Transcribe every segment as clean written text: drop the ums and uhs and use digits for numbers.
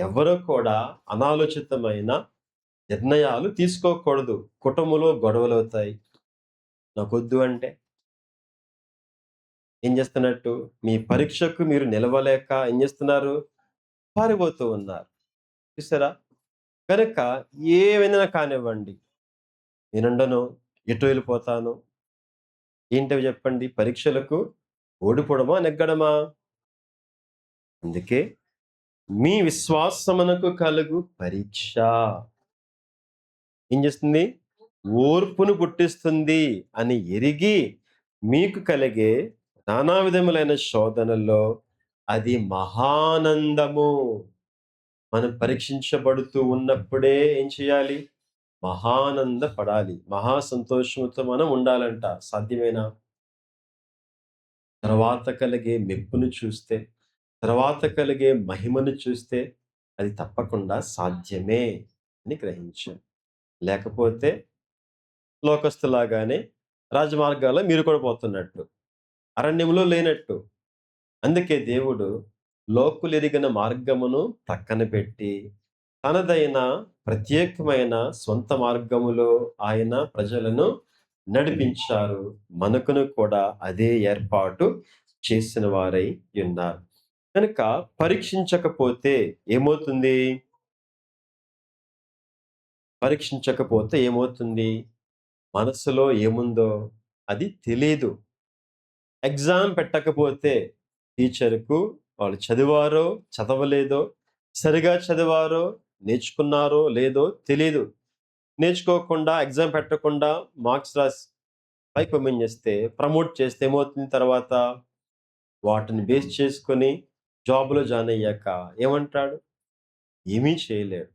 ఎవరు కూడా అనాలోచితమైన నిర్ణయాలు తీసుకోకూడదు. కుటుంబంలో గొడవలవుతాయి. నాకొద్దు అంటే ఏం చేస్తున్నట్టు? మీ పరీక్షకు మీరు నిలవలేక ఏం చేస్తున్నారు? పారిపోతూ ఉన్నారు. చూసారా? కనుక ఏమైనా కానివ్వండి, నేనుండను, ఎటు వెళ్ళిపోతాను. ఏంటవి చెప్పండి? పరీక్షలకు ఓడిపోవడమా? నెగ్గడమా? అందుకే మీ విశ్వాసమునకు కలుగు పరీక్ష ఏం చేస్తుంది? ఓర్పును పుట్టిస్తుంది అని ఎరిగి మీకు కలిగే నానా విధములైన శోధనల్లో అది మహానందము. మనం పరీక్షించబడుతూ ఉన్నప్పుడే ఏం చేయాలి? మహానంద పడాలి. మహా సంతోషంతో మనం ఉండాలంట. సాధ్యమేనా? తర్వాత కలిగే మెప్పును చూస్తే, తర్వాత కలిగే మహిమను చూస్తే అది తప్పకుండా సాధ్యమే అని గ్రహించాం. లేకపోతే లోకస్తులాగానే రాజమార్గాల్లో మీరు కూడా పోతున్నట్టు. అరణ్యంలో లేనట్టు. అందుకే దేవుడు లోకులెరిగిన మార్గమును ప్రక్కన పెట్టి, తనదైన ప్రత్యేకమైన సొంత మార్గములో ఆయన ప్రజలను నడిపించారు. మనకును కూడా అదే ఏర్పాటు చేసిన వారై ఉన్నారు. కనుక పరీక్షించకపోతే ఏమవుతుంది? పరీక్షించకపోతే ఏమవుతుంది? మనసులో ఏముందో అది తెలీదు. ఎగ్జామ్ పెట్టకపోతే టీచర్‌కు వాళ్ళు చదివారో, చదవలేదో, సరిగా చదివారో, నేర్చుకున్నారో లేదో తెలీదు. నేర్చుకోకుండా, ఎగ్జామ్ పెట్టకుండా మార్క్స్ రాసి పైకి పంపించేస్తే, ప్రమోట్ చేస్తే ఏమవుతుంది తర్వాత? వాటిని బేస్ చేసుకొని జాబ్‌లో జాయిన్ అయ్యాక ఏమంటాడు? ఏమీ చేయలేడు.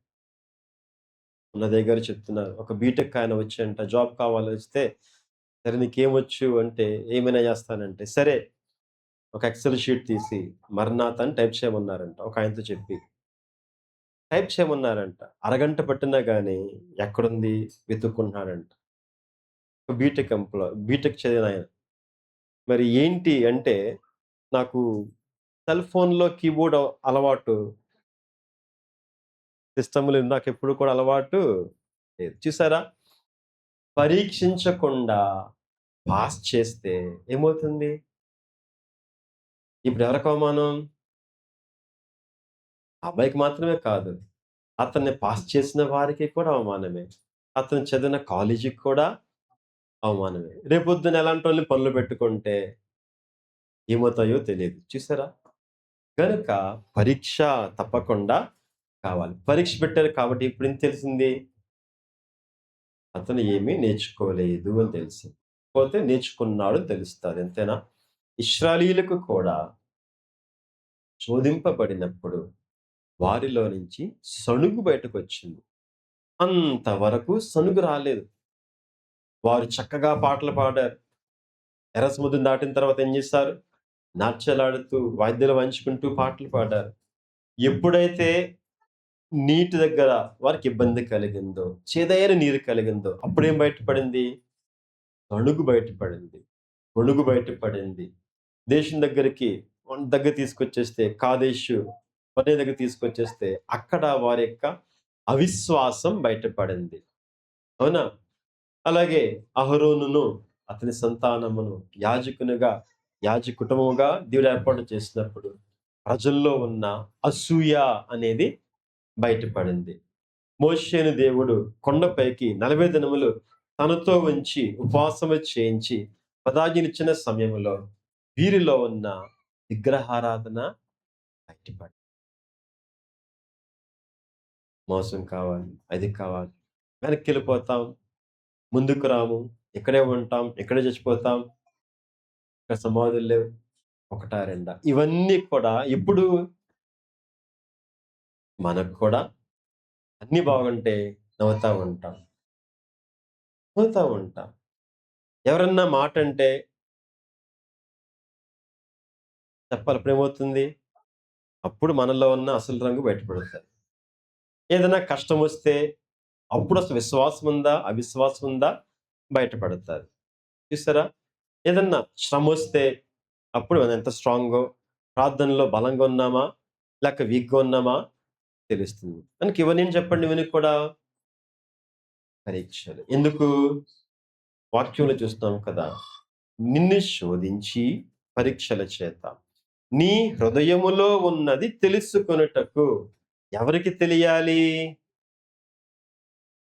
ఉన్నదయ్య గారు చెప్తున్నారు. ఒక బీటెక్ ఆయన వచ్చంట జాబ్ కావాలొస్తే, "సరే నీకేమొచ్చు" అంటే, "ఏమైనా చేస్తానంటే." "సరే ఒక ఎక్సెల్ షీట్ తీసి 'మర్నాథ్' అని టైప్ చేయమన్నారంట ఒక ఆయనతో చెప్పి. టైప్ చేయమన్నారంట. అరగంట పట్టినా గాని ఎక్కడుంది వెతుక్కుంటున్నాడంట. బీటెక్ చదివినాయన. మరి ఏంటి అంటే, నాకు సెల్ ఫోన్‌లో కీబోర్డ్ అలవాటు. సిస్టమ్‌లో నాకెప్పుడు కూడా అలవాటు లేదు. చూసారా? పరీక్షించకుండా పాస్ చేస్తే ఏమవుతుంది? ఇప్పుడు ఎవరికి అవమానం? ఆ అబ్బాయికి మాత్రమే కాదు. అతన్ని పాస్ చేసిన వారికి కూడా అవమానమే. అతను చదివిన కాలేజీకి కూడా అవమానమే. రేపొద్దున ఎలాంటోళ్ళని పనిలో పెట్టుకుంటే ఏమవుతాయో తెలీదు. చూసారా? గనుక పరీక్ష తప్పకుండా కావాలి. పరీక్ష పెట్టారు కాబట్టి ఇప్పుడేం తెలిసింది? అతను ఏమీ నేర్చుకోలేదు అని తెలిసింది. పోతే నేర్చుకున్నాడు అని తెలుస్తది. అంతేనా? ఇశ్రాయేలీయులకు కూడా శోధింపబడినప్పుడు వారిలో నుంచి సణుగు బయటకొచ్చింది. అంతవరకు సణుగు రాలేదు. వారు చక్కగా పాటలు పాడారు. ఎర్ర సముద్రం దాటిన తర్వాత ఏం చేశారు? నాట్యాలాడుతూ, వాయిద్యాలు వాయించుకుంటూ పాటలు పాడారు. ఎప్పుడైతే నీటి దగ్గర వారికి ఇబ్బంది కలిగిందో, చేదైన నీరు కలిగిందో, అప్పుడేం బయటపడింది? అణుగు బయటపడింది. గొణుగు బయటపడింది. దేశం దగ్గర తీసుకొచ్చేస్తే కాదేషు పనే దగ్గర తీసుకొచ్చేస్తే అక్కడ వారి యొక్క అవిశ్వాసం బయటపడింది. అవునా? అలాగే అహరోనును, అతని సంతానమును కుటుంబముగా దేవుడు ఏర్పాటు చేసినప్పుడు ప్రజల్లో ఉన్న అసూయ అనేది బయటపడింది. మోషేను దేవుడు కొండపైకి 40 దినములు తనతో ఉంచి ఉపవాసము చేయించి పదాజ్ఞలిచ్చిన సమయంలో వీరిలో ఉన్న విగ్రహారాధన బయటపడింది. మోసం కావాలి, అది కావాలి. వెనక్కెళ్ళిపోతాం, ముందుకు రాము, ఇక్కడే ఉంటాం, ఇక్కడే చచ్చిపోతాం. ఇక్కడ సమాధులు లేవు. ఒకటా రెండా? ఇవన్నీ కూడా ఎప్పుడు మనకు కూడా అన్నీ బాగుంటే నవ్వుతా ఉంటాం. నవ్వుతా ఉంటాం. ఎవరన్నా మాటంటే చెప్పాలి అప్పుడేమవుతుంది? అప్పుడు మనలో ఉన్న అసలు రంగు బయటపడుతది. ఏదైనా కష్టమొస్తే అప్పుడసలు విశ్వాసం ఉందా? అవిశ్వాసం ఉందా? బయటపడతాది. చూసారా? ఏదన్నా శ్రమొస్తే అప్పుడు మనం ఎంత స్ట్రాంగో, ప్రార్థనలో బలంగా ఉన్నామా? లేక వీక్‌గా ఉన్నామా? తెలుస్తుంది. మనకి ఇవన్నీ చెప్పండి, ఇవన్నీ కూడా పరీక్షలు. ఎందుకు? వాక్యంలో చూస్తాం కదా! నిన్ను శోధించి పరీక్షల చేత నీ హృదయములో ఉన్నది తెలుసుకొనుటకు. ఎవరికి తెలియాలి?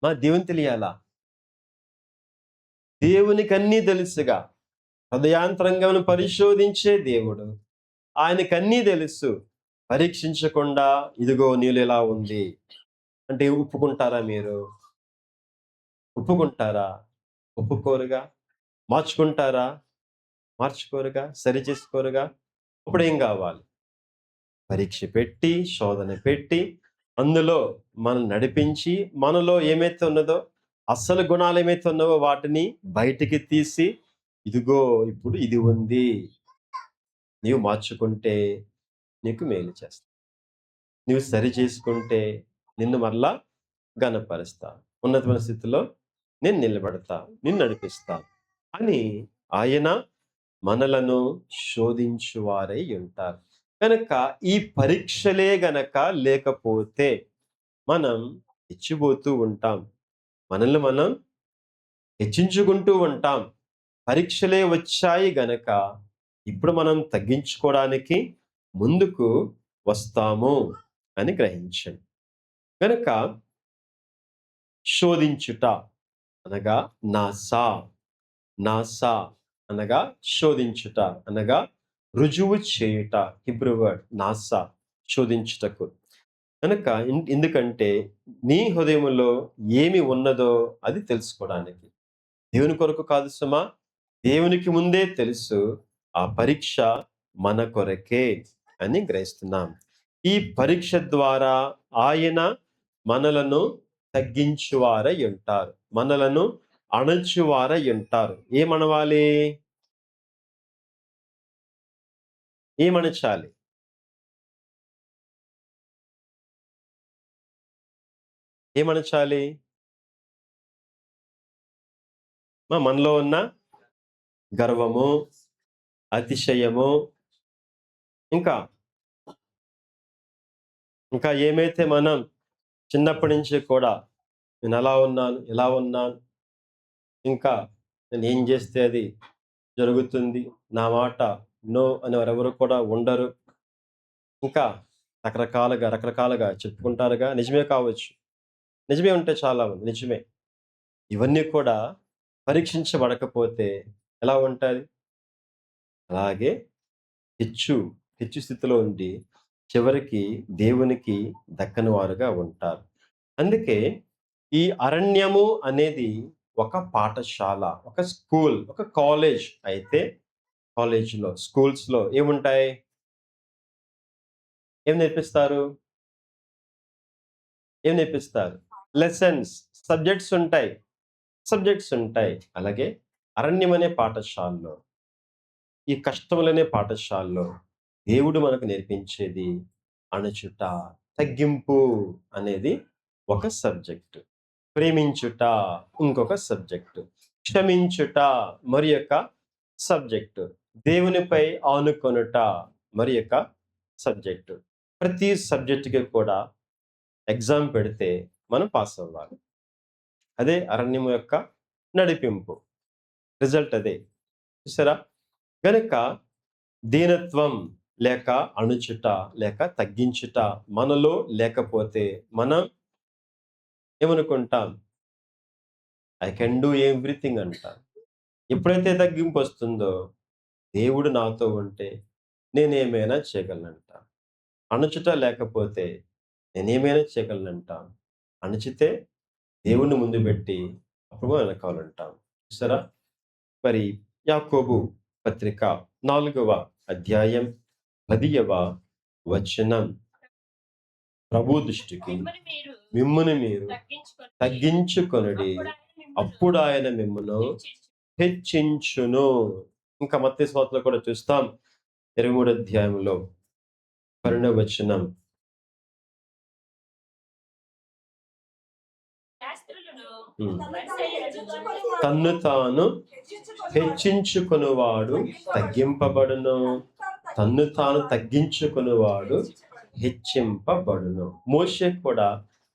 దేవునికి తెలియాలా? దేవునికన్నీ తెలుసుగా. హృదయాంతరంగమును పరిశోధించే దేవుడు. ఆయనకన్నీ తెలుసు. పరీక్షించకుండా ఇదిగో నీలో ఇలా ఉంది అంటే ఒప్పుకుంటారా మీరు? ఒప్పుకుంటారా? ఒప్పుకోరుగా. మార్చుకుంటారా? మార్చుకోరుగా. సరి చేసుకోరుగా. అప్పుడేం కావాలి? పరీక్ష పెట్టి, శోధన పెట్టి, అందులో మనల్ని నడిపించి, మనలో ఏమైతే ఉన్నదో అసలు గుణాలు ఏమైతే ఉన్నావో వాటిని బయటికి తీసి, ఇదిగో ఇప్పుడు ఇది ఉంది, నీవు మార్చుకుంటే నీకు మేలు చేస్తా, నీవు సరి చేసుకుంటే నిన్ను మరలా ఘనపరుస్తా, ఉన్నతమైన స్థితిలో నేను నిలబడతా, నిన్ను నడిపిస్తా అని ఆయన మనలను శోధించువారై ఉంటారు. కనుక ఈ పరీక్షలే గనక లేకపోతే మనం హెచ్చిపోతూ ఉంటాం, మనల్ని మనం హెచ్చించుకుంటూ ఉంటాం. పరీక్షలే వచ్చాయి గనక ఇప్పుడు మనం తగ్గించుకోవడానికి ముందుకు వస్తాము అని గ్రహించండి. కనుక శోధించుట అనగా నాసా, నాసా అనగా శోధించుట అనగా రుజువు చేయుట. హిబ్రూ వర్డ్ నాసా, శోధించుటకు. కనుక ఎందుకంటే నీ హృదయములో ఏమి ఉన్నదో అది తెలుసుకోవడానికి. దేవుని కొరకు కాదు సుమా, దేవునికి ముందే తెలుసు ఆ పరీక్ష మన కొరకే అని గ్రహిస్తున్నాం. ఈ పరీక్ష ద్వారా ఆయన మనలను తగ్గించువారై ఉంటారు, మనలను అణచువారై ఉంటారు. ఏమనవాలి? ఏమనచాలి? ఏమనచాలి? మనలో ఉన్న గర్వము, అతిశయము, ఇంకా ఇంకా ఏమైతే మనం చిన్నప్పటి నుంచి కూడా నేను అలా ఉన్నాను, ఇలా ఉన్నాను, ఇంకా నేను ఏం చేస్తే అది జరుగుతుంది, నా మాట నో అని ఎవరెవరు కూడా ఉండరు, ఇంకా రకరకాలుగా చెప్పుకుంటారుగా. నిజమే కావచ్చు, నిజమే ఉంటే చాలా ఉంది, నిజమే. ఇవన్నీ కూడా పరీక్షించబడకపోతే ఎలా ఉంటుంది? అలాగే హెచ్చు హెచ్చు స్థితిలో ఉండి చివరికి దేవునికి దక్కని వారుగా ఉంటారు. అందుకే ఈ అరణ్యము అనేది ఒక పాఠశాల, ఒక స్కూల్, ఒక కాలేజ్ అయితే కాలేజ్‌లో, స్కూల్స్‌లో ఏముంటాయి? ఏం నేర్పిస్తారు? ఏం నేర్పిస్తారు? లెసన్స్, సబ్జెక్ట్స్ ఉంటాయి. సబ్జెక్ట్స్ ఉంటాయి. అలాగే అరణ్యం అనే పాఠశాలలో, ఈ కష్టములనే పాఠశాలలో దేవుడు మనకు నేర్పించేది అణచుట, తగ్గింపు అనేది ఒక సబ్జెక్ట్. ప్రేమించుట ఇంకొక సబ్జెక్టు. క్షమించుట మరి యొక్క సబ్జెక్టు. దేవునిపై ఆనుకొనుట మరి యొక్క సబ్జెక్టు. ప్రతి సబ్జెక్టుకి కూడా ఎగ్జామ్ పెడితే మనం పాస్ అవ్వాలి. అదే అరణ్యం యొక్క నడిపింపు. రిజల్ట్ అదే. చూసారా? గనుక దీనత్వం లేక అణుచుట లేక తగ్గించుట మనలో లేకపోతే మనం ఏమనుకుంటాం? ఐ కెన్ డూ ఎవ్రీథింగ్ అంటాం. ఎప్పుడైతే తగ్గింపు వస్తుందో దేవుడు నాతో ఉంటే నేనేమైనా చేయగలనంట. అణుచుట లేకపోతే నేనేమైనా చేయగలనంటాం. అణచితే దేవుణ్ణి ముందు పెట్టి అప్పుడు వెనకాలంటాం. చూసారా? మరి యాకోబు పత్రిక 4వ అధ్యాయం 10వ వచనం, ప్రభు దృష్టికి మిమ్మును మీరు తగ్గించుకొనుడి, అప్పుడు ఆయన మిమ్మును హెచ్చించును. ఇంకా మత్తయి సువార్తలో కూడా చూస్తాం 23 అధ్యాయంలో 12వ వచనం, తన్ను తాను హెచ్చించుకొనువాడు తగ్గింపబడును, తన్ను తాను తగ్గించుకొనువాడు హెచ్చింపబడును. మోషే కూడా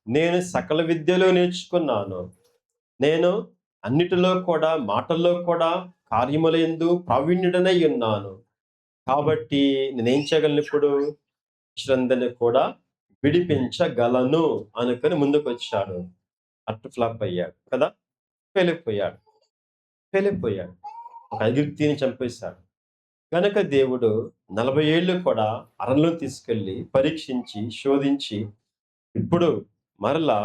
నేను సకల విద్యలో నేర్చుకున్నాను. నేను అన్నిటిలో కూడా మాటల్లో కూడా కార్యములందు ప్రావీణ్యుడనై ఉన్నాను. కాబట్టి నేనేం చేయగలను ఇప్పుడు? మనుషులందరిని కూడా విడిపించగలను అనుకుని ముందుకొచ్చాడు. అట్టర్ ఫ్లాప్ అయ్యాడు కదా! వెళ్ళిపోయాడు. వెళ్ళిపోయాడు. ఒక ఐగుప్తీని చంపేశాడు. గనక దేవుడు 40 ఏళ్ళు కూడా అరణ్యంలో తీసుకెళ్ళి పరీక్షించి, శోధించి, ఇప్పుడు మరలా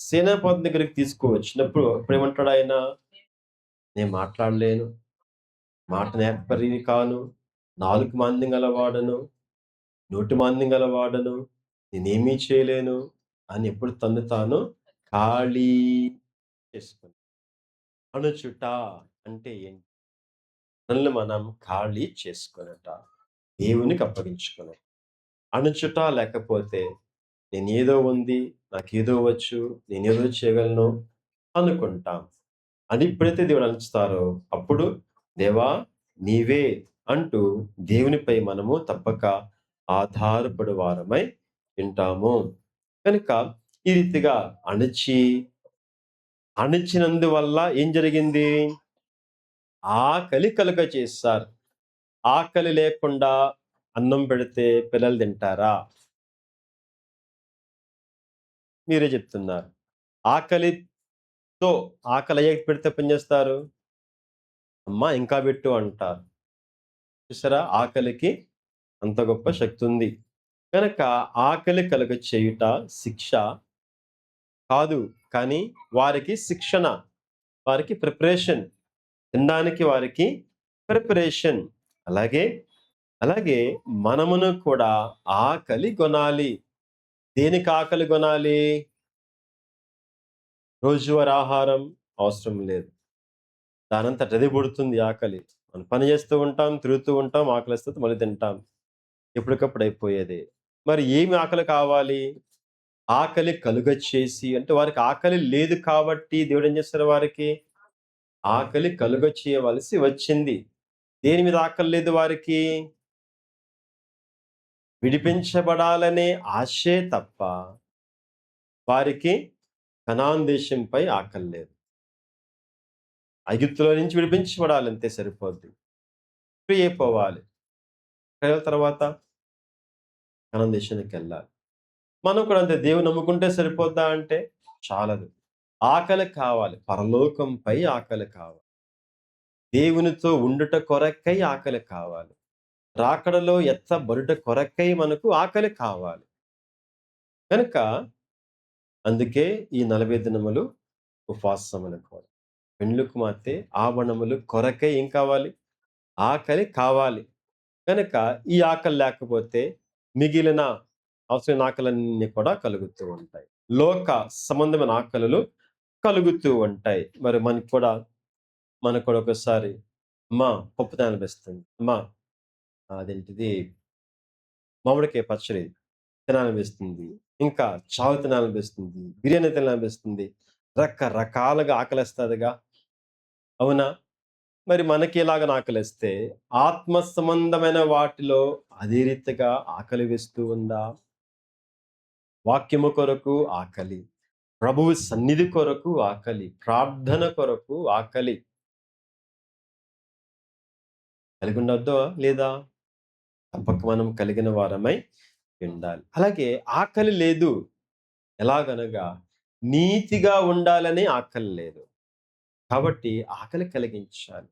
సేనాపతి దగ్గరికి తీసుకువచ్చినప్పుడు అప్పుడేమంటాడాయన? నేను మాట్లాడలేను, మాట నేర్పరిని కాను, నాలుక మాంద్యం గలవాడను, నోటి మాంద్యం గలవాడను, నేనేమీ చేయలేను అని ఎప్పుడు తన్ను తాను ఖాళీ చేసుకున్నాడు. అణుచుట అంటే ఏంటి? మనల్ని మనం ఖాళీ చేసుకొనుట. దేవునికి అప్పగించుకొనుట. అణుచుట లేకపోతే నేనేదో ఉంది, నాకేదో వచ్చు, నేనేదో చేయగలను అనుకుంటాం. అది ఎప్పుడైతే దేవుడు అణుచుతారో అప్పుడు దేవా నీవే అంటూ దేవునిపై మనము తప్పక ఆధారపడు వారమై ఉంటాము. కనుక ఈ రీతిగా అణిచినందువల్ల ఏం జరిగింది? ఆకలి కలుగజేశారు. ఆకలి లేకుండా అన్నం పెడితే పిల్లలు తింటారా? మీరే చెప్తున్నారు. ఆకలితో ఆకలయ్యాక పెడితే పని చేస్తారు. అమ్మా ఇంకా పెట్టు అంటారు. చూసారా? ఆకలికి అంత గొప్ప శక్తుంది. కనుక ఆకలి కలుగ చేయుట శిక్ష కాదు. కానీ వారికి శిక్షణ. వారికి ప్రిపరేషన్. తినడానికి వారికి ప్రిపరేషన్. అలాగే, అలాగే మనమును కూడా ఆకలి గొనాలి. దేనికి ఆకలి గొనాలి? రోజువారీ ఆహారం అవసరం లేదు. దానంతట అదే పుడుతుంది ఆకలి. మనం పని చేస్తూ ఉంటాం, తిరుగుతూ ఉంటాం, ఆకలేస్తది మళ్ళీ తింటాం. ఎప్పటికప్పుడు అయిపోయేదే. మరి ఏమి ఆకలి కావాలి? ఆకలి కలుగచేసి అంటే వారికి ఆకలి లేదు కాబట్టి దేవుడేం చేస్తారు వారికి? ఆకలి కలుగ చేయవలసి వచ్చింది. దేని మీద ఆకలి లేదు వారికి? విడిపించబడాలనే ఆశే తప్ప వారికి కనాను దేశంపై ఆకలి లేదు. ఐగుప్తులో నుంచి విడిపించబడాలంతే సరిపోద్ది. ఫ్రీ అయిపోవాలి. తర్వాత కనాను దేశానికెళ్ళాలి. మనం కూడా అంతే దేవుని నమ్ముకుంటే సరిపోద్దా అంటే చాలదు. ఆకలి కావాలి. పరలోకంపై ఆకలి కావాలి. దేవునితో ఉండుట కొరకై ఆకలి కావాలి. రాకడలో ఎత్తబడుట కొరకై మనకు ఆకలి కావాలి. కనుక అందుకే ఈ 40 దినములు ఉపవాసమనుకోవాలి. పెండ్లి కుమార్తె ఆభరణములు కొరకై ఏం కావాలి? ఆకలి కావాలి. కనుక ఈ ఆకలి లేకపోతే మిగిలిన అవసరమైన ఆకలన్నీ కూడా కలుగుతూ ఉంటాయి. లోక సంబంధమైన ఆకలులు కలుగుతూ ఉంటాయి. మరి మనకు కూడా ఒకసారి అమ్మా పప్పు తినాలనిపిస్తుంది. అమ్మా అదేంటిది మామిడికాయ పచ్చడి తినాలనిపిస్తుంది. ఇంకా చారు తినాలనిపిస్తుంది. బిర్యానీ తినాలనిపిస్తుంది. రకరకాలుగా ఆకలేస్తదిగా. అవునా? మరి మనకి ఎలాగ ఆకలేస్తే ఆత్మ సంబంధమైన వాటిలో అదే రీతిగా ఆకలి వేస్తూ ఉందా? వాక్యము కొరకు ఆకలి. ప్రభువు సన్నిధి కొరకు ఆకలి. ప్రార్థన కొరకు ఆకలి. కలిగుండొద్దా? లేదా? తప్పక మనం కలిగిన వారమై ఉండాలి. అలాగే ఆకలి లేదు. ఎలాగనగా నీతిగా ఉండాలని ఆకలి లేదు. కాబట్టి ఆకలి కలిగించాలి.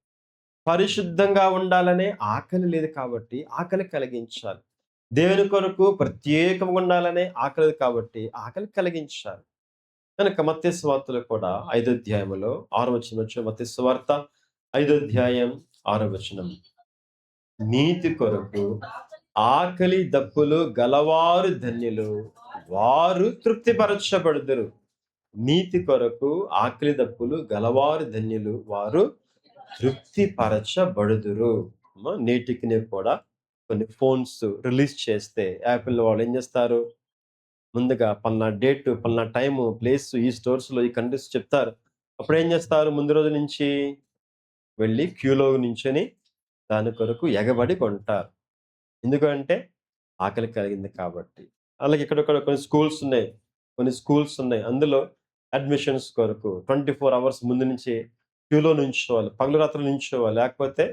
పరిశుద్ధంగా ఉండాలనే ఆకలి లేదు కాబట్టి ఆకలి కలిగించాలి. దేవుని కొరకు ప్రత్యేకంగా ఉండాలనే ఆకలి కాబట్టి ఆకలి కలిగించాలి. కనుక మత్తయి సువార్తలో కూడా 5వ అధ్యాయములో 6వ వచనం మత్తయి సువార్త 5వ అధ్యాయం 6వ వచనం. నీతి కొరకు ఆకలి దప్పులు గలవారు ధన్యులు, వారు తృప్తిపరచబడుదురు. నీతి కొరకు ఆకలి దప్పులు గలవారు ధన్యులు, వారు తృప్తిపరచబడుదురు. నేటికి కూడా కొన్ని ఫోన్స్ రిలీజ్ చేస్తే యాపిల్ వాళ్ళు ఏం చేస్తారు? ముందుగా పలానా డేట్, పలానా టైము, ప్లేస్, ఈ స్టోర్స్‌లో, ఈ కంట్రీస్ చెప్తారు. అప్పుడేం చేస్తారు? ముందు రోజు నుంచి వెళ్లి క్యూలో నించొని దాని కొరకు ఎగబడి కొంటారు. ఎందుకంటే ఆకలి కలిగింది కాబట్టి. అలాగే ఇక్కడ కొన్ని స్కూల్స్ ఉన్నాయి. కొన్ని స్కూల్స్ ఉన్నాయి. అందులో అడ్మిషన్స్ కొరకు 24 అవర్స్ ముందు నుంచి క్యూలో నించోవాలి. పగలు రాత్రులు నించోవాలి. లేకపోతే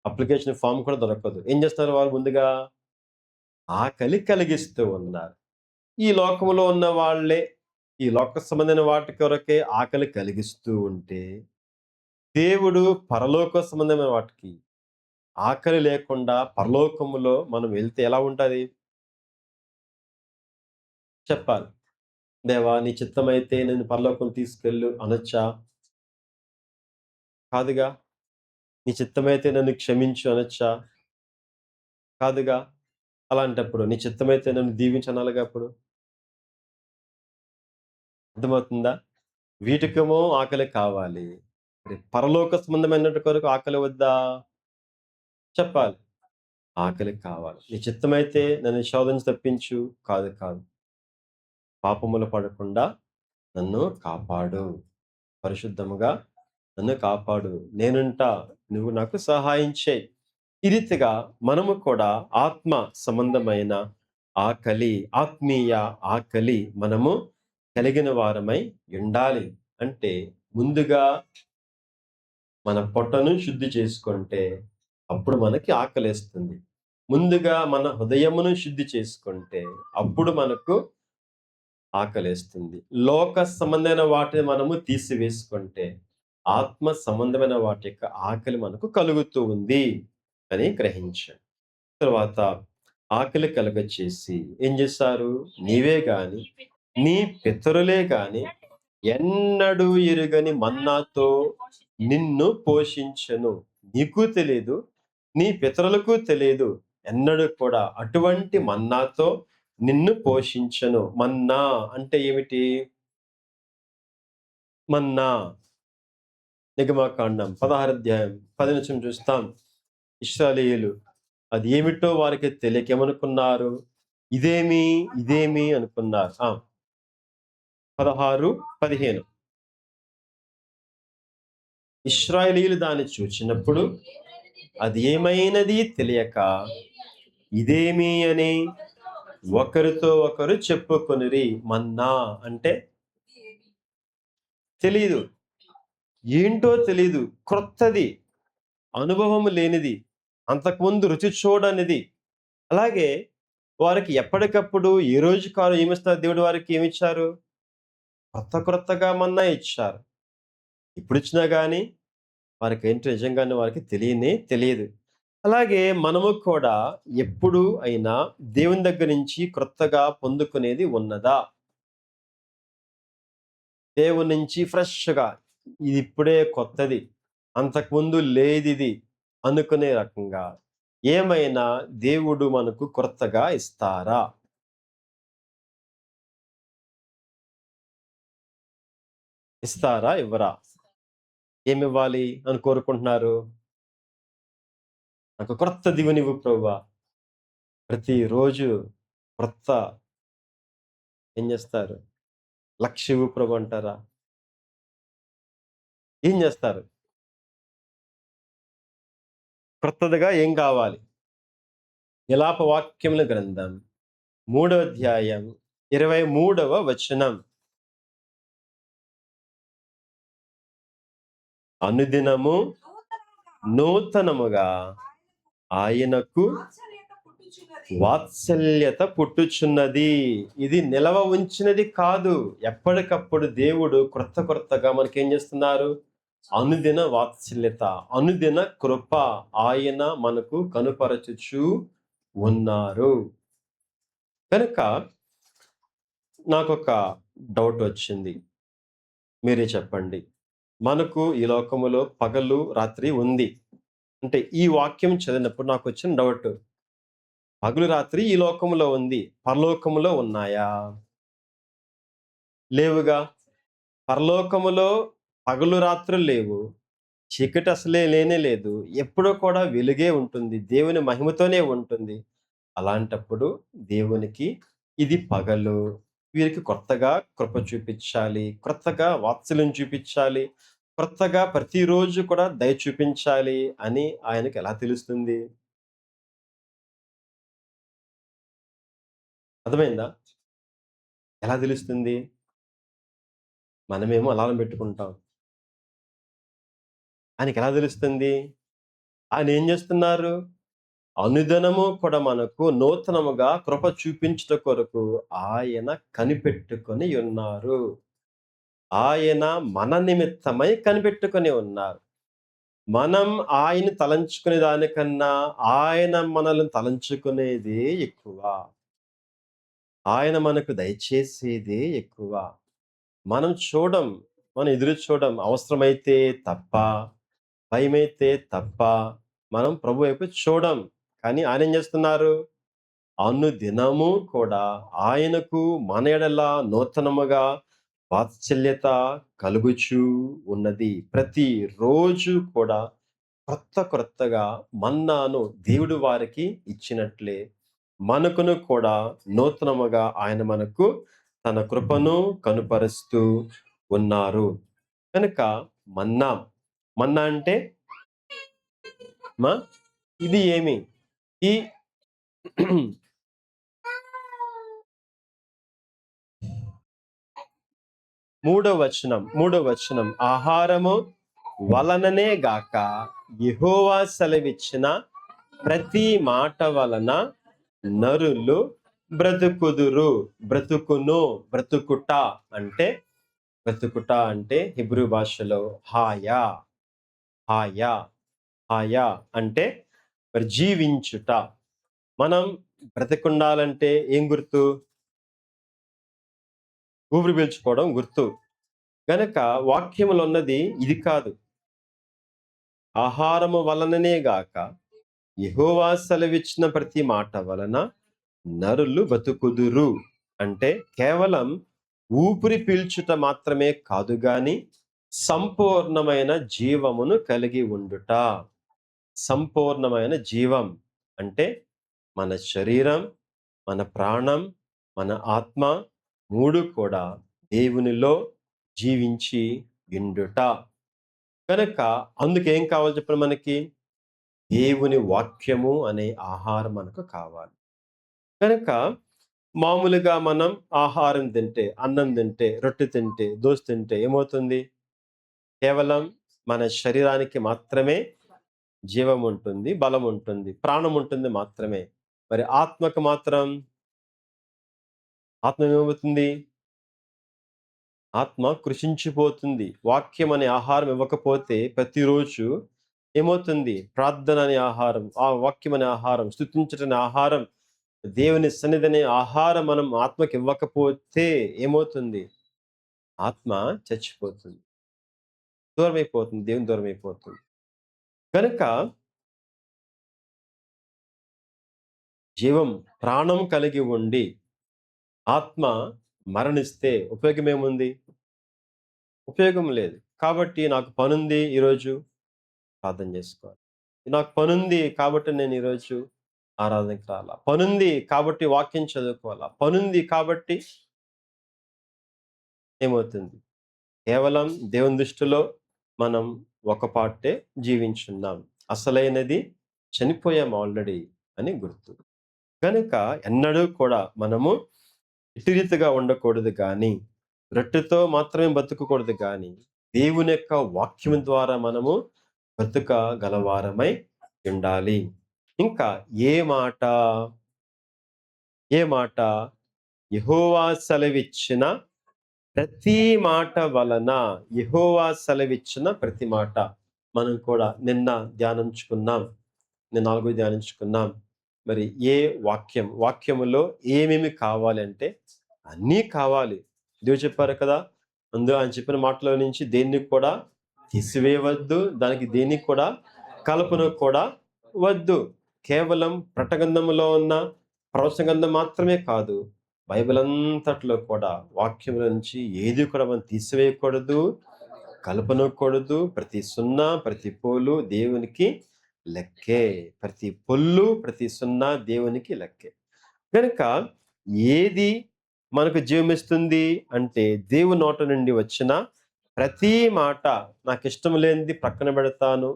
అప్లికేషన్ ఫార్మ్ కూడా దొరకదు. ఏం చేస్తున్నారు వాళ్ళు ముందుగా? ఆకలి కలిగిస్తూ ఉన్నారు. ఈ లోకంలో ఉన్న వాళ్ళే ఈ లోక సంబంధమైన వాటి కొరకే ఆకలి కలిగిస్తూ ఉంటే, దేవుడు పరలోక సంబంధమైన వాటికి ఆకలి లేకుండా పరలోకములో మనం వెళ్తే ఎలా ఉంటది? చెప్పాలి. దేవా! నీ చిత్తమైతే నన్ను పరలోకం తీసుకెళ్ళు అనొచ్చా? కాదుగా. నీ చిత్తమైతే నన్ను క్షమించు అనొచ్చా? కాదుగా. అలాంటప్పుడు నీ చిత్తమైతే నన్ను దీవించు అనాలిగా అప్పుడు. అర్థమవుతుందా? వీటికేమో ఆకలి కావాలి. మరి పరలోక సంబంధమైనటి కొరకు ఆకలి వద్దా? చెప్పాలి. ఆకలి కావాలి. నీ చిత్తమైతే నన్ను ఈ శోధన నుంచి తప్పించు. కాదు, కాదు. పాపములో పడకుండా నన్ను కాపాడు. పరిశుద్ధముగా నన్ను కాపాడు. నేనుంటా. నువ్వు నాకు సహాయం చెయి. ఈ రీతిగా మనము కూడా ఆత్మ సంబంధమైన ఆకలి, ఆత్మీయ ఆకలి మనము కలిగిన వారమై ఉండాలి. అంటే ముందుగా మన పొట్టను శుద్ధి చేసుకుంటే అప్పుడు మనకి ఆకలేస్తుంది. ముందుగా మన హృదయమును శుద్ధి చేసుకుంటే అప్పుడు మనకు ఆకలేస్తుంది. లోక సంబంధమైన వాటిని మనము తీసివేసుకుంటే ఆత్మ సంబంధమైన వాటి యొక్క ఆకలి మనకు కలుగుతూ ఉంది అని గ్రహించాం. తరువాత ఆకలి కలుగచేసి ఏం చేశారు? నీవే గాని, నీ పితరులే గాని ఎన్నడూ ఎరుగని మన్నాతో నిన్ను పోషించెను. నీకు తెలీదు, నీ పితరులకు తెలీదు. ఎన్నడూ కూడా అటువంటి మన్నాతో నిన్ను పోషించెను. మన్నా అంటే ఏమిటి? మన్నా నిర్గమకాండం 16 అధ్యాయం 10 వచనం చూస్తాం. ఇశ్రాయేలీయులు అది ఏమిటో వారికి తెలియక ఏమనుకున్నారు? ఇదేమి, ఇదేమి అనుకున్నారు. 16, 15 ఇశ్రాయేలీయులు దాన్ని చూచినప్పుడు అది ఏమైనది తెలియక ఇదేమి అని ఒకరితో ఒకరు చెప్పుకొనిరి. మన్నా అంటే తెలీదు. ఏంటో తెలీదు. క్రొత్తది. అనుభవం లేనిది. అంతకుముందు రుచి చూడనిది. అలాగే వారికి ఎప్పటికప్పుడు ఏ రోజుకారు ఏమిస్తారు దేవుడు వారికి ఏమిచ్చారు? క్రొత్తగా మన్నా ఇచ్చారు. ఇప్పుడిచ్చినా గాని వారికేంటో నిజంగానే వారికి తెలియదు. అలాగే మనము కూడా ఎప్పుడు అయినా దేవుని దగ్గర నుంచి క్రొత్తగా పొందుకునేది ఉన్నదా? దేవుని నుంచి ఫ్రెష్‌గా ఇది ఇప్పుడే కొత్తది. అంతకుముందు లేదిది అనుకునే రకంగా ఏమైనా దేవుడు మనకు క్రొత్తగా ఇస్తారా? ఇస్తారా? ఇవ్వరా? ఏమివ్వాలి అని కోరుకుంటున్నారు? నాకు క్రొత్త దివినివ్వు ప్రభువా. ప్రతిరోజు క్రొత్త ఏం జేస్తారు? లక్ష ఇవ్వు ప్రభు అంటారా? ఏం జేస్తారు? క్రొత్తదిగా ఏం కావాలి? విలాప వాక్యముల గ్రంథం 3వ అధ్యాయం 23వ వచనం. అనుదినము నూతనముగా ఆయనకు వాత్సల్యత పుట్టుచున్నది. ఇది నిలవ ఉంచినది కాదు. ఎప్పటికప్పుడు దేవుడు క్రొత్తగా మనకేం చేస్తున్నారు? అనుదిన వాత్సల్యత, అనుదిన కృప ఆయన మనకు కనుపరచుచు ఉన్నారు. కనుక నాకొక డౌట్ వచ్చింది. మీరే చెప్పండి. మనకు ఈ లోకములో పగలు, రాత్రి ఉంది. అంటే ఈ వాక్యం చదివినప్పుడు నాకొచ్చిన డౌట్. పగలు, రాత్రి ఈ లోకములో ఉంది. పరలోకములో ఉన్నాయా? లేవుగా. పరలోకములో పగలు, రాత్రులు లేవు. చీకటి అసలే లేనే లేదు. ఎప్పుడూ కూడా వెలుగే ఉంటుంది. దేవుని మహిమతోనే ఉంటుంది. అలాంటప్పుడు దేవునికి ఇది పగలు. వీరికి కొత్తగా కృప చూపించాలి. క్రొత్తగా వాత్సల్యం చూపించాలి. క్రొత్తగా ప్రతిరోజు కూడా దయ చూపించాలి అని ఆయనకి ఎలా తెలుస్తుంది? అర్థమైందా? ఎలా తెలుస్తుంది? మనమేమో అలారం పెట్టుకుంటాం. ఆయనకెలా తెలుస్తుంది? ఆయనేం జేస్తున్నారు? అనుదినము కూడా మనకు నూతనముగా కృప చూపించుట కొరకు ఆయన కనిపెట్టుకొని ఉన్నారు. ఆయన మన నిమిత్తమై కనిపెట్టుకొని ఉన్నారు. మనం ఆయన్ని తలంచుకునే దానికన్నా ఆయన మనల్ని తలంచుకునేదే ఎక్కువ. ఆయన మనకు దయచేసేదే ఎక్కువ. మనం చూడం. మనం ఎదురు చూడం. అవసరమైతే తప్ప, భయమైతే తప్ప మనం ప్రభు వైపు చూడం. కానీ ఆయనేం జేస్తున్నారు? అనుదినము కూడా ఆయనకు మన ఎడల నూతనముగా వాత్సల్యత కలుగుచూ ఉన్నది. ప్రతిరోజు కూడా క్రొత్తగా మన్నాను దేవుడు వారికి ఇచ్చినట్లే మనకును కూడా నూతనముగా ఆయన మనకు తన కృపను కనుపరుస్తూ ఉన్నారు. కనుక మన్నా, మన్నా అంటే మ ఇది ఏమి? ఈ మూడో వచనం ఆహారము వలననే గాక యెహోవా సెలవిచ్చిన ప్రతి మాట వలన నరులు బ్రతుకుదురు. బ్రతుకును, బ్రతుకుట అంటే బ్రతుకుట అంటే హీబ్రూ భాషలో హాయా, హాయా, హాయా అంటే మరి జీవించుట. మనం బ్రతికుండాలంటే ఏం గుర్తు? ఊపిరి పీల్చుకోవడం గుర్తు. గనక వాక్యములో ఉన్నది ఇది కాదు. ఆహారము వలననే గాక యెహోవా సెలవిచ్చిన ప్రతి మాట వలన నరులు బతుకుదురు. అంటే కేవలం ఊపిరి పీల్చుట మాత్రమే కాదు గాని సంపూర్ణమైన జీవమును కలిగి ఉండుట. సంపూర్ణమైన జీవం అంటే మన శరీరం, మన ప్రాణం, మన ఆత్మ 3 కూడా దేవునిలో జీవించి యుండుట. కనుక అందుకేం కావాలి చెప్పండి మనకి? దేవుని వాక్యము అనే ఆహారం మనకు కావాలి. కనుక మామూలుగా మనం ఆహారం తింటే, అన్నం తింటే, రొట్టె తింటే, దోస తింటే ఏమవుతుంది? కేవలం మన శరీరానికి మాత్రమే జీవం ఉంటుంది, బలం ఉంటుంది, ప్రాణం ఉంటుంది మాత్రమే. మరి ఆత్మకు మాత్రం ఆత్మ ఏమవుతుంది? ఆత్మ కృషించిపోతుంది. వాక్యం అనే ఆహారం ఇవ్వకపోతే ప్రతిరోజు ఏమవుతుంది? ప్రార్థన అనే ఆహారం, ఆ వాక్యం అనే ఆహారం, స్తుతించటం అనే ఆహారం, దేవుని సన్నిధి అనే ఆహారం మనం ఆత్మకి ఇవ్వకపోతే ఏమవుతుంది? ఆత్మ చచ్చిపోతుంది. దూరమైపోతుంది. దేవుని దూరమైపోతుంది. కనుక జీవం, ప్రాణం కలిగి ఉండి ఆత్మ మరణిస్తే ఉపయోగమేముంది? ఉపయోగం లేదు. కాబట్టి నాకు పనుంది ఈరోజు ప్రార్థన చేసుకోవాలి. నాకు పనుంది కాబట్టి నేను ఈరోజు ఆరాధనకి రాలా. పనుంది కాబట్టి వాక్యం చదువుకోవాలా. పనుంది కాబట్టి ఏమవుతుంది? కేవలం దేవుని దృష్టిలో మనం ఒక పార్టే జీవించున్నాం. అసలైనది చనిపోయాం ఆల్రెడీ అని గుర్తు. గనుక ఎన్నడూ కూడా మనము ఇట్టి రీతిగా ఉండకూడదు గానీ, రొట్టెతో మాత్రమే బతుకకూడదు గానీ, దేవుని యొక్క వాక్యం ద్వారా మనము బ్రతుకగలవారమై ఉండాలి. ఇంకా ఏ మాట? ఏ మాట? యెహోవా సెలవిచ్చిన ప్రతి మాట వలన, యెహోవా సెలవిచ్చిన ప్రతి మాట. మనం కూడా నిన్న ధ్యానించుకున్నాం. నిన్న 4 ధ్యానించుకున్నాం. మరి ఏ వాక్యములో ఏమేమి కావాలంటే అన్నీ కావాలి. దేవుడు చెప్పారు కదా! ముందు ఆయన చెప్పిన మాటలో నుంచి దేన్ని కూడా తీసివేయవద్దు. దానికి దేన్ని కూడా కలపను కూడా వద్దు. కేవలం ప్రకటన గ్రంథములో ఉన్న ప్రవచన గ్రంథం మాత్రమే కాదు. బైబిల్ అంతట్లో కూడా వాక్యములో నుంచి ఏది కూడా మనం తీసివేయకూడదు, కలపనకూడదు. ప్రతి సున్నా, ప్రతి పోలు దేవునికి లెక్కే. ప్రతి పొల్లు, ప్రతి సున్నా దేవునికి లెక్కే. గనుక ఏది మనకు జీవమిస్తుంది అంటే దేవుని నోట నుండి వచ్చిన ప్రతి మాట. నాకిష్టం లేనిది పక్కన పెడతాను.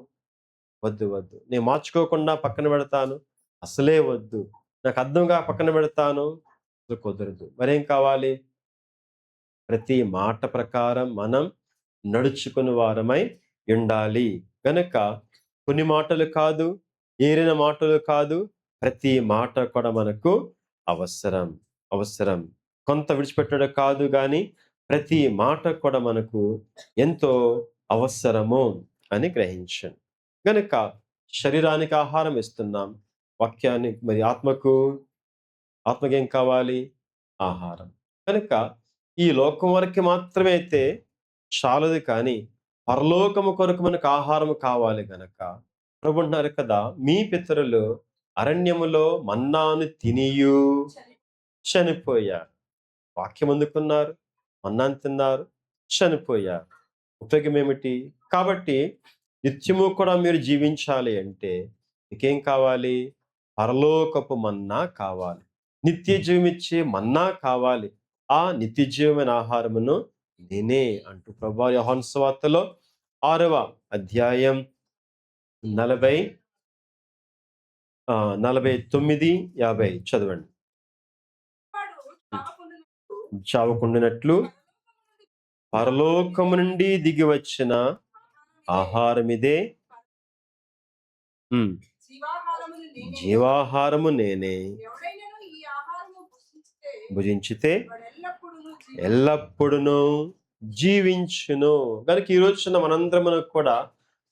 వద్దు, వద్దు. నేను మార్చుకోకుండా పక్కన పెడతాను. అసలే వద్దు. నాకు అర్థంగా పక్కన పెడతాను. అసలు కుదరదు. మరేం కావాలి? ప్రతి మాట ప్రకారం మనం నడుచుకుని వారమై ఉండాలి. గనక కొన్ని మాటలు కాదు, ఏరిన మాటలు కాదు, ప్రతి మాట కూడా మనకు అవసరం. అవసరం. కొంత విడిచిపెట్టడం కాదు గానీ, ప్రతి మాట కూడా మనకు ఎంతో అవసరము అని గ్రహించండి. గనక శరీరానికి ఆహారం ఇస్తున్నాం. మరి ఆత్మకేం కావాలి? ఆహారం. కనుక ఈ లోకం వరకి మాత్రమే అయితే చాలదు కానీ, పరలోకము కొరకు మనకు ఆహారం కావాలి గనక, ప్రభుంటున్నారు కదా! మీ పితరులు అరణ్యములో మన్నాను తినియు చనిపోయారు. వాక్యం అందుకున్నారు, మన్నాను తిన్నారు, చనిపోయారు. ఉపయోగమేమిటి? కాబట్టి నిత్యము కూడా మీరు జీవించాలి అంటే మీకేం కావాలి? పరలోకపు మన్నా కావాలి. నిత్య జీవమిచ్చే మన్నా కావాలి. ఆ నిత్య జీవమైన ఆహారమును నేనే అంటూ ప్రభువు యోహాను సువార్తలో 6వ అధ్యాయం 40 49, 50 చదవండి. చావకుండునట్లు పరలోకము నుండి దిగి వచ్చిన ఆహారమిదే. హ్మ్. జీవాహారము నేనే. భుజించితే ఎల్లప్పుడును జీవించును. గనుక ఈ రోజున మనందరము కూడా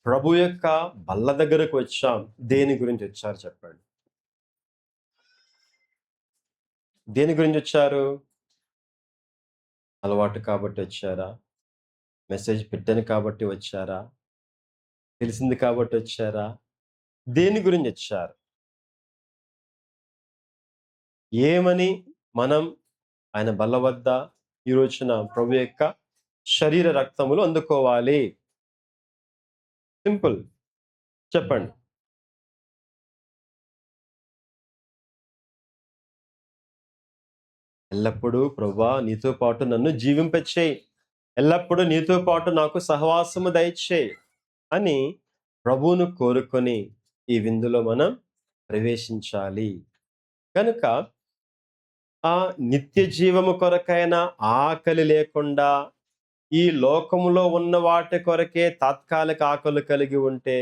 ప్రభు యొక్క బల్ల దగ్గరకు వచ్చాం. దేని గురించి వచ్చారు చెప్పండి? దేని గురించి వచ్చారు? అలవాటు కాబట్టి వచ్చారా? మెసేజ్ పెట్టాను కాబట్టి వచ్చారా? తెలిసింది కాబట్టి వచ్చారా? దేని గురించి వచ్చారు? ఏమని మనం ఆయన బల్ల వద్ద ఈ రోజున ప్రభు యొక్క శరీర రక్తములు అందుకోవాలి? సింపుల్. చెప్పండి. ఎల్లప్పుడూ ప్రభువా నీతో పాటు నన్ను జీవింపచేయి. ఎల్లప్పుడూ నీతో పాటు నాకు సహవాసము దయచేయి అని ప్రభువును కోరుకొని ఈ విందులో మనం ప్రవేశించాలి. కనుక ఆ నిత్య జీవము కొరకైన ఆకలి లేకుండా ఈ లోకములో ఉన్న వాటి కొరకే తాత్కాలిక ఆకలి కలిగి ఉంటే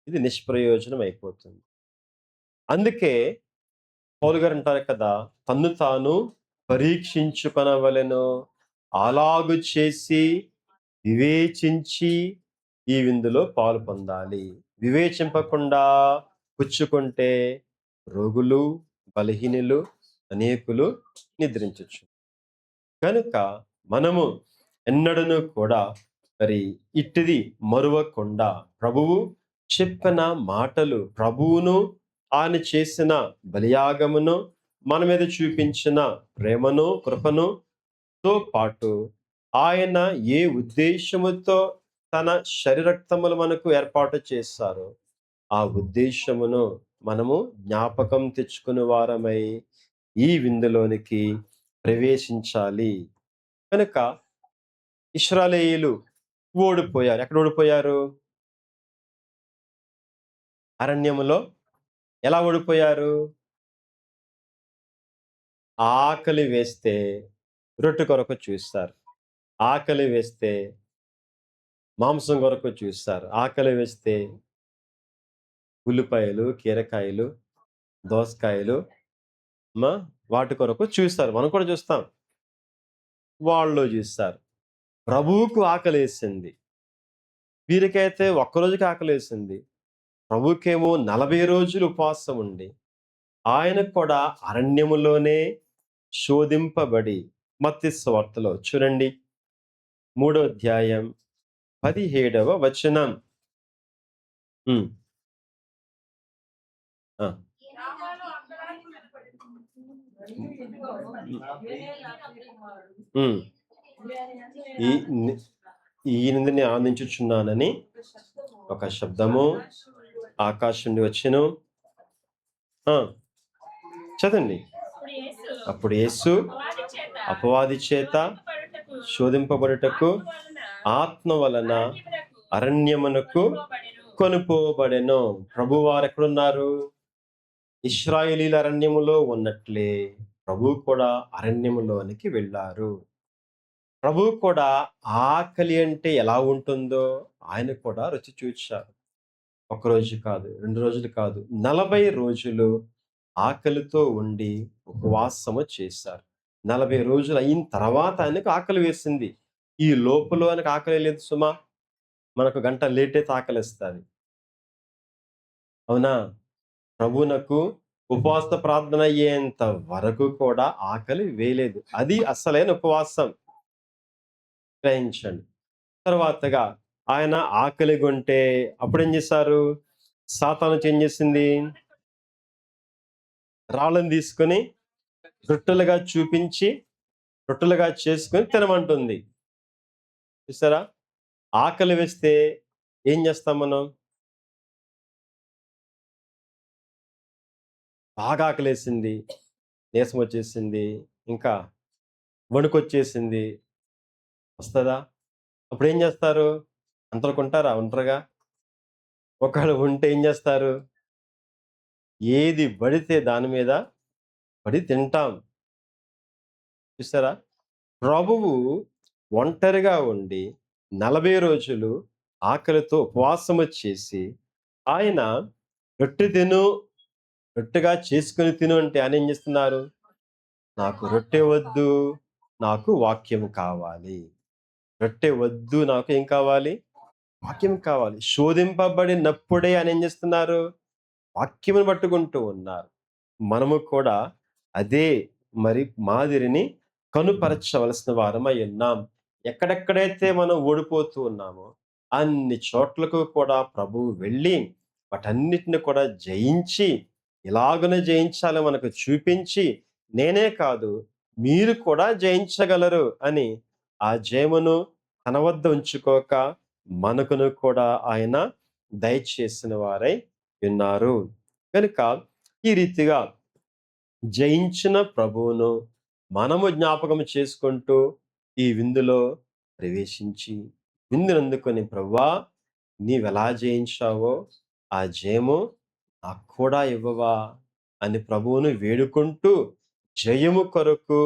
ఇది నిష్ప్రయోజనం అయిపోతుంది. అందుకే పౌలు గారు అంటారు కదా, తన్ను తాను పరీక్షించుకొనవలెను, అలాగు చేసి వివేచించి ఈ విందులో పాలు పొందాలి. వివేచింపకుండా పుచ్చుకుంటే రోగులు, బలహీనులు అనేకులు నిద్రించొచ్చు. కనుక మనము ఎన్నడను కూడా మరి ఇట్టిది మరువకుండా ప్రభువు చెప్పిన మాటలు, ప్రభువును ఆయన చేసిన బలియాగమును, మన మీద చూపించిన ప్రేమను, కృపను పాటు ఆయన ఏ ఉద్దేశముతో తన శరీరక్తములు మనకు ఏర్పాటు చేశారో ఆ ఉద్దేశమును మనము జ్ఞాపకం తెచ్చుకునే వారమై ఈ విందులోనికి ప్రవేశించాలి. కనుక ఇశ్రాయేలీయులు ఓడిపోయారు. ఎక్కడ ఓడిపోయారు? అరణ్యములో. ఎలా ఓడిపోయారు? ఆకలి వేస్తే రొట్టె కొరకు చూస్తారు. ఆకలి వేస్తే మాంసం కొరకు చూస్తారు. ఆకలి వేస్తే ఉల్లిపాయలు, కీరకాయలు, దోసకాయలు వాటి కొరకు చూస్తారు. మనం కూడా చూస్తాం. వాళ్ళు చూస్తారు. ప్రభువుకు ఆకలేసింది. వీరికైతే ఒక్కరోజుకి ఆకలేసింది. ప్రభువుకేమో 40 రోజులు ఉపవాసం ఉండి ఆయనకు కూడా అరణ్యములోనే శోధింపబడి మత్తయి సువార్తలో చూడండి 3వ అధ్యాయం 17వ వచనం. హ్మ్. ఆ! హ్మ్. ఈ ని ఈయనిందుని ఆనందించుచున్నానని ఒక శబ్దము ఆకాశం నుండి వచ్చెను. ఆ! చదవండి. అప్పుడు యేసు అపవాది చేత శోధింపబడుటకు ఆత్మ వలన అరణ్యమునకు కొనుపోబడెను. ప్రభువారు ఎక్కడున్నారు? ఇశ్రాయేలీయుల అరణ్యములో ఉన్నట్లే ప్రభువు కూడా అరణ్యములోనికి వెళ్ళారు. ప్రభువు కూడా ఆకలి అంటే ఎలా ఉంటుందో ఆయన కూడా రుచి చూచారు. ఒక్కరోజు కాదు, 2 రోజులు కాదు, 40 రోజులు ఆకలితో ఉండి ఉపవాసము చేశారు. 40 రోజులు అయిన తర్వాత ఆయనకు ఆకలి వేసింది. ఈ లోపులో ఆయనకు ఆకలి లేదు సుమా. మనకు గంట లేట్ అయితే ఆకలేస్తది. అవునా? ప్రభువునకు ఉపవాస ప్రార్థన అయ్యేంత వరకు కూడా ఆకలి వేయలేదు. అది అసలైన ఉపవాసం. గ్రహించండి. తర్వాతగా ఆయన ఆకలిగొంటే అప్పుడేం చేశారు? సాతానొచ్చి ఏం చేసింది? రాళ్ళను తీసుకొని రొట్టెలుగా చూపించి, రొట్టెలుగా చేసుకొని తినమంటుంది. చూసారా? ఆకలి వేస్తే ఏం చేస్తాం మనం? బాగా ఆకలేసింది, నీరసం వచ్చేసింది, ఇంకా వణుకొచ్చేసింది. వస్తదా? అప్పుడేం చేస్తారు? అంతలకుంటారా? ఉండరుగా. ఒకవేళ ఉంటే ఏం చేస్తారు? ఏది పడితే దాని మీద పడి తింటాం. చూసారా? ప్రభువు ఒంటరిగా ఉండి 40 రోజులు ఆకలితో ఉపవాసము చేసి, ఆయన రొట్టె తిను, రొట్టెగా చేసుకొని తిను అంటే ఆయనేం చేస్తున్నారు? నాకు రొట్టె వద్దు, నాకు వాక్యము కావాలి. రొట్టె వద్దు, నాకు ఏం కావాలి? వాక్యం కావాలి. శోధింపబడినప్పుడే ఆయనేం చేస్తున్నారు? వాక్యమును పట్టుకుంటూ ఉన్నారు. మనము కూడా అదే మరి మాదిరిని కనుపరచవలసిన వారమై ఉన్నాం. ఎక్కడెక్కడైతే మనం ఓడిపోతూ ఉన్నామో, అన్ని చోట్లకు కూడా ప్రభువు వెళ్ళి, వాటన్నిటిని కూడా జయించి, ఇలాగనే జయించాలో మనకు చూపించి, నేనే కాదు మీరు కూడా జయించగలరు అని ఆ జయమును తన వద్ద ఉంచుకోక, మనకును కూడా ఆయన దయచేసిన వారై ఉన్నారు. కనుక ఈ రీతిగా జయించిన ప్రభువును మనము జ్ఞాపకం చేసుకుంటూ ఈ విందులో ప్రవేశించి విందునందుకొని, ప్రభువా నీవెలా జయించావో ఆ జయము నాకు కూడా ఇవ్వవా అని ప్రభువును వేడుకుంటూ జయము కొరకు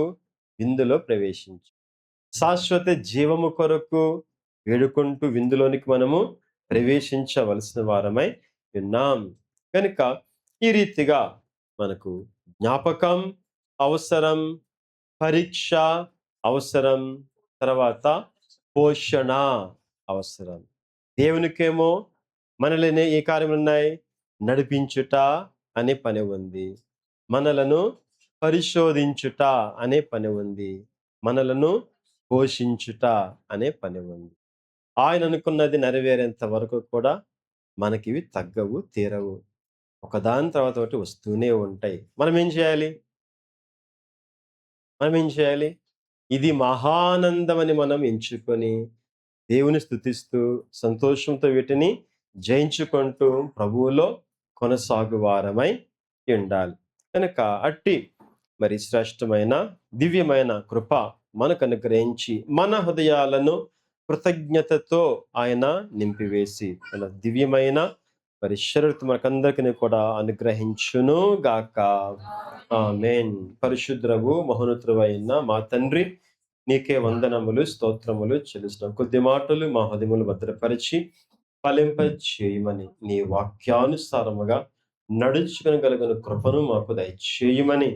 విందులో ప్రవేశించు. శాశ్వత జీవము కొరకు వేడుకుంటూ విందులోనికి మనము ప్రవేశించవలసిన వారమై ఉన్నాం. కనుక ఈ రీతిగా మనకు జ్ఞాపకం అవసరం, పరీక్ష అవసరం, తర్వాత పోషణ అవసరం. దేవునికేమో మనలోనే ఏ కార్యములున్నాయి? నడిపించుట అనే పని ఉంది. మనలను పరిశోధించుట అనే పని ఉంది. మనలను పోషించుట అనే పని ఉంది. ఆయన అనుకున్నది నెరవేరేంత వరకు కూడా మనకివి తగ్గవు, తీరవు. ఒకదాని తర్వాత ఒకటి వస్తూనే ఉంటాయి. మనమేం చేయాలి? మనమేం చేయాలి? ఇది మహానందమని మనం ఎంచుకొని, దేవుని స్తుతిస్తూ, సంతోషంతో వీటిని జయించుకుంటూ ప్రభువులో కొనసాగు వారమై ఉండాలి. కనుక అట్టి మరి శ్రేష్టమైన, దివ్యమైన కృప మనకు అనుగ్రహించి, మన హృదయాలను కృతజ్ఞతతో ఆయన నింపివేసి, తన దివ్యమైన మరి శరీరత మనకందరికీ కూడా అనుగ్రహించును గాక. ఆమేన్. పరిశుద్ధుడవు మహోన్నతుడవైన మా తండ్రి, నీకే వందనములు, స్తోత్రములు చెల్లిస్తున్నాం. కొద్ది మాటలు మా హృదయములు భద్రపరిచి ఫలింప చేయమని, నీ వాక్యానుసారముగా నడుచుకొనగలిగిన కృపను మాకు దయచేయమని,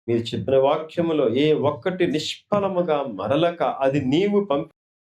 మీరు చెప్పిన వాక్యములో ఏ ఒక్కటి నిష్ఫలముగా మరలక, అది నీవు